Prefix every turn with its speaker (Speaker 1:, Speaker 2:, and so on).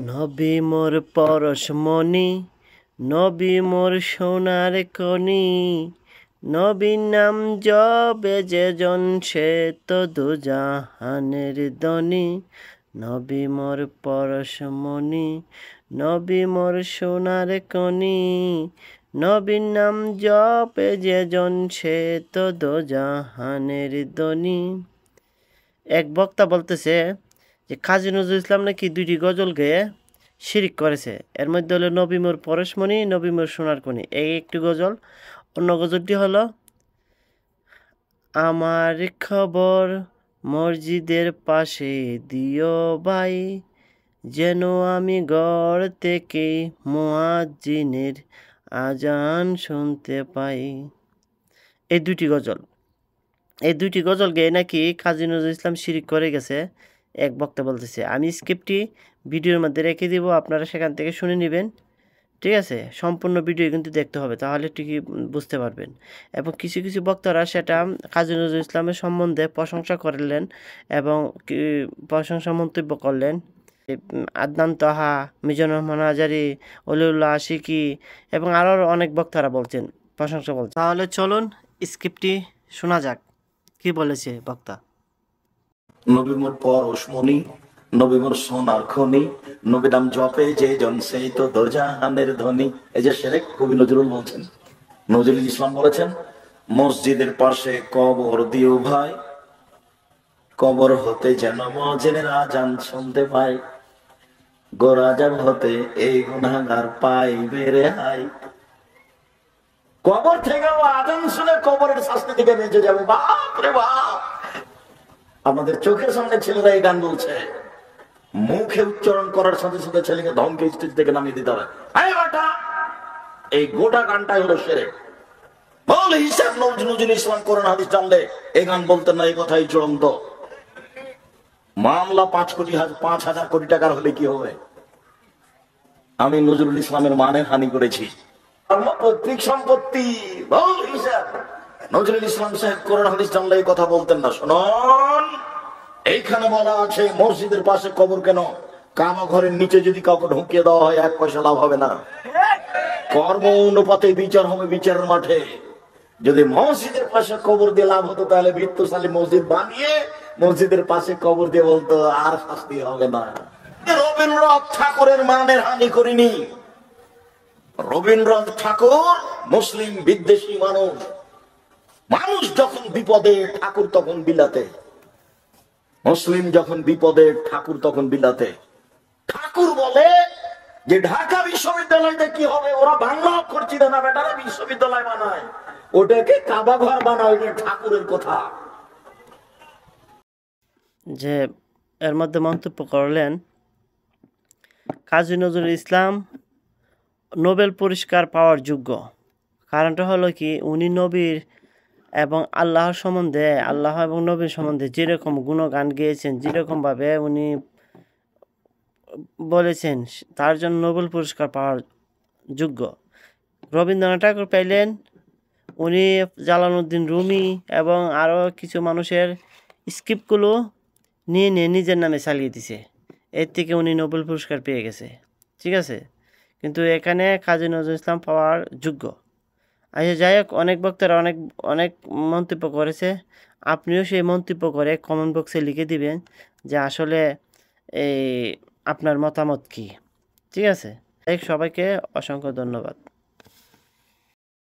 Speaker 1: নবী মোর পরশমণি, নবী মোর সোনার খনি, নবীর নাম জপে যেজন সে তো দুজাহানের ধনী। নবী মোর পরশমণি, নবী মোর সোনার খনি, নবীর নাম জপে যেজন সে তো দুজাহানের ধনী। এক বক্তা বলতেছে যে কাজী নজরুল ইসলাম নাকি 2টি গজল গেয়ে শিরিক করেছে। এর মধ্যে হলো নবী মোর পরশমণি, নবী মোর সোনার খনি, এই একটি গজল। অন্য গজলটি হলো আমার খবর মসজিদের পাশে দিও ভাই, যেন আমি ঘর থেকে মুয়াজ্জিনের আজান শুনতে পাই। এই 2টি গজল গেয়ে নাকি কাজী নজরুল ইসলাম শিরিক করে গেছে, এক বক্তা বলতেছে। আমি স্ক্রিপ্টটি ভিডিওর মধ্যে রেখে দিব, আপনারা সেখান থেকে শুনে নেবেন। ঠিক আছে, সম্পূর্ণ ভিডিও কিন্তু দেখতে হবে, তাহলে ঠিকই বুঝতে পারবেন। এবং কিছু কিছু বক্তারা সেটা কাজী নজরুল ইসলামের সম্বন্ধে প্রশংসা করলেন এবং প্রশংসা মন্তব্য করলেন। আদনান তাহা, মিজানুর রহমান আজারি, অলিউল্লাহ আশিকি এবং আরও অনেক বক্তারা বলছেন, প্রশংসা বলছেন। তাহলে চলুন স্ক্রিপ্টটি শোনা যাক, কি বলেছে বক্তা।
Speaker 2: নবী মোর পরশমণি, নবী মোর সোনার খনি, নবী নাম জপে যে জন সেই তো দোজাহানের ধনী। এই যে শেরেক কবি নজরুল বলছেন, নজরুল ইসলাম বলেছেন, মসজিদের পাশে কবর দিও ভাই, কবর হতে যেন মজেনের আজান শুনতে পাই, গোরাজাব হতে এই গুনাহগার পাইবে রেহাই। কবর থেকে আজান শুনে কবরের শাস্তি থেকে বেঁচে যাবে। বাপ রে বাপ, আমাদের চোখের সামনে ছেলেরা এই গান বলছে, মুখে উচ্চারণ করার সাথে সাথে ছেলেকে ধমকে স্টেজ থেকে নামিয়ে দিতে হবে। এই গোটা গানটাই হলো শিরক। বল হিসাব নজরুল ইসলাম কোরআন হাদিস জানলে এই গান বলতেন না, এই কথাই চূড়ান্ত। মামলা 5,000 কোটি টাকার হলে কি হবে? আমি নজরুল ইসলামের মানের হানি করেছি, পৈতৃক সম্পত্তি। বল হিসাব নজরুল ইসলাম সাহেব কোরআন হাদিস জানলে এই কথা বলতেন না। শুনুন, এইখানে বলা আছে মসজিদের পাশে কবর কেন? কাবা ঘরের নিচে যদি কাউকে ঢুকিয়ে দেওয়া হয় 1 পয়সা লাভ হবে না। কর্ম অনুপাতে বিচার হবে বিচারের মাঠে। যদি মসজিদের পাশে কবর দিয়ে লাভ হতো, তাহলে ভিত্তশালী মসজিদ বানিয়ে মসজিদের পাশে কবর দিয়ে বলতো আর শাস্তি হবে না। রবীন্দ্রনাথ ঠাকুরের মানের হানি করিনি। রবীন্দ্রনাথ ঠাকুর মুসলিম বিদ্বেষী মানুষ। মানুষ যখন বিপদে ঠাকুর তখন বিলাতে, মুসলিম যখন বিপদে ঠাকুর তখন বিলাতে। ঠাকুর বলে যে ঢাকা বিশ্ববিদ্যালয়তে কি হবে? ওরা বাংলা অক্ষর চিনে না, বেটারা বিশ্ববিদ্যালয় বানায়, ওটাকে কাবা ঘর বানায়। ঠাকুরের কথা।
Speaker 1: যে এর মধ্যে মন্তব্য করলেন, কাজী নজরুল ইসলাম নোবেল পুরস্কার পাওয়ার যোগ্য। কারণটা হলো কি, উনি নবীর এবং আল্লাহর সম্বন্ধে, আল্লাহ এবং নবীর সম্বন্ধে যেরকম গুণগান গেয়েছেন, যেরকমভাবে উনি বলেছেন, তার জন্য নোবেল পুরস্কার পাওয়ার যোগ্য। রবীন্দ্রনাথ ঠাকুর পাইলেন, উনি জালালউদ্দিন রুমি এবং আরও কিছু মানুষের স্ক্রিপ্টগুলো নিয়ে নিজের নামে চালিয়ে দিছে, এর থেকে উনি নোবেল পুরস্কার পেয়ে গেছে। ঠিক আছে, কিন্তু এখানে কাজী নজরুল ইসলাম পাওয়ার যোগ্য। আচ্ছা, যাই হোক, অনেক বক্তারা অনেক মন্তব্য করেছে। আপনিও সেই মন্তব্য করে কমেন্ট বক্সে লিখে দিবেন যে আসলে এই আপনার মতামত কি। ঠিক আছে, সবাইকে অসংখ্য ধন্যবাদ।